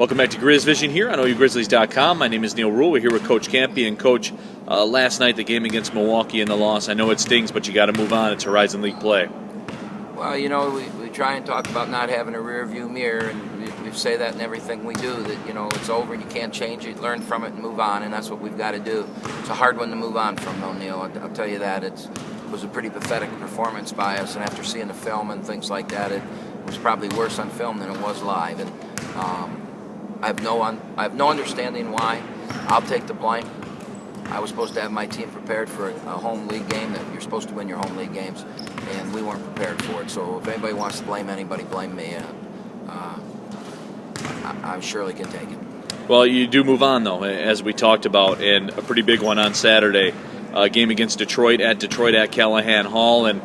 Welcome back to Grizz Vision here on OUGrizzlies.com. My name is Neal Ruhl. We're here with Coach Kampe. And Coach, last night the game against Milwaukee and the loss, I know it stings, but you got to move on. It's Horizon League play. Well, you know, we try and talk about not having a rear view mirror, and we say that in everything we do, that, you know, it's over and you can't change it, learn from it and move on, and that's what we've got to do. It's a hard one to move on from, though, Neal. I'll tell you that. It was a pretty pathetic performance by us, and after seeing the film and things like that, it was probably worse on film than it was live. And I have no understanding why. I'll take the blame. I was supposed to have my team prepared for a home league game. That you're supposed to win your home league games, and we weren't prepared for it. So if anybody wants to blame anybody, blame me. I surely can take it. Well, you do move on, though, as we talked about, and a pretty big one on Saturday. Game against Detroit at Callahan Hall, and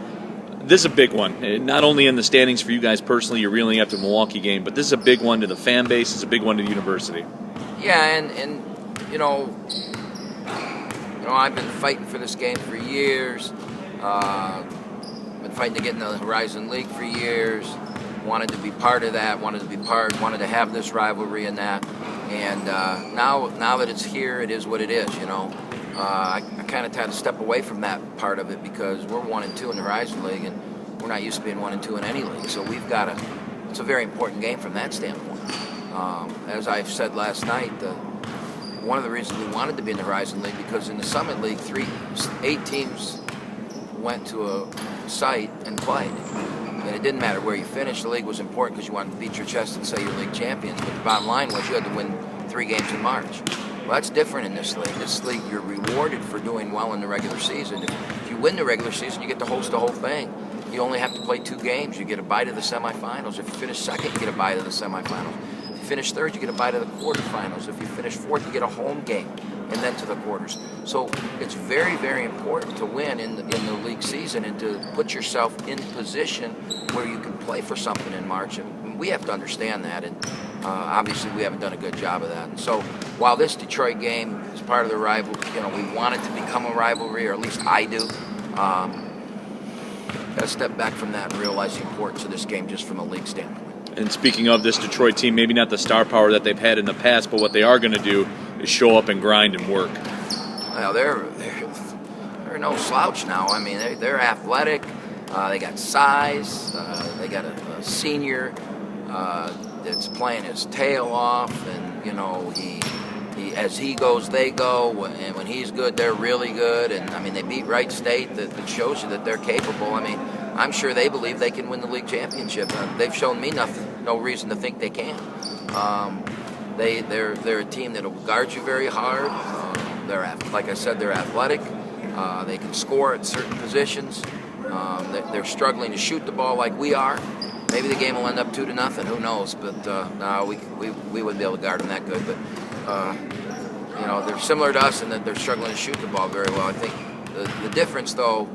this is a big one. Not only in the standings for you guys personally, you're reeling after the Milwaukee game, but this is a big one to the fan base. It's a big one to the university. Yeah, and you know, I've been fighting for this game for years. Been fighting to get in the Horizon League for years. Wanted to be part of that. Wanted to have this rivalry and that. And now that it's here, it is what it is. You know, I kind of had to step away from that part of it because we're 1-2 in the Horizon League, and we're not used to being 1-2 in any league. So we've got to. It's a very important game from that standpoint. As I've said last night, one of the reasons we wanted to be in the Horizon League because in the Summit League, 8 teams went to a site and played. And it didn't matter where you finished. The league was important because you wanted to beat your chest and say you're league champions. But the bottom line was you had to win 3 games in March. Well, that's different in this league. This league, you're rewarded for doing well in the regular season. If you win the regular season, you get to host the whole thing. You only have to play 2 games. You get a bye to the semifinals. If you finish second, you get a bye to the semifinals. If you finish third, you get a bye to the quarterfinals. If you finish fourth, you get a home game, and then to the quarters. So it's very, very important to win in the league season and to put yourself in position where you can play for something in March. And we have to understand that, and obviously we haven't done a good job of that. And so while this Detroit game is part of the rivalry, you know, we want it to become a rivalry, or at least I do. Got to step back from that and realize the importance of this game just from a league standpoint. And speaking of this Detroit team, maybe not the star power that they've had in the past, but what they are going to do is show up and grind and work. Well, they're no slouch now. I mean, they're athletic. They got size. They got a senior that's playing his tail off, and you know he as he goes, they go, and when he's good, they're really good. And I mean, they beat Wright State. That shows you that they're capable. I mean, I'm sure they believe they can win the league championship. They've shown me no reason to think they can. They're a team that will guard you very hard. Like I said, they're athletic. They can score at certain positions. They're struggling to shoot the ball like we are. Maybe the game will end up 2-0. Who knows? But no, we wouldn't be able to guard them that good. But you know, they're similar to us in that they're struggling to shoot the ball very well. I think the difference, though,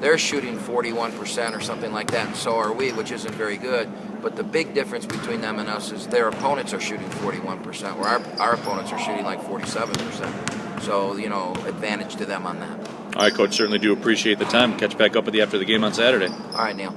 they're shooting 41% or something like that, and so are we, which isn't very good. But the big difference between them and us is their opponents are shooting 41%, where our opponents are shooting like 47%. So, you know, advantage to them on that. All right, Coach, certainly do appreciate the time. Catch back up with you after the game on Saturday. All right, Neal.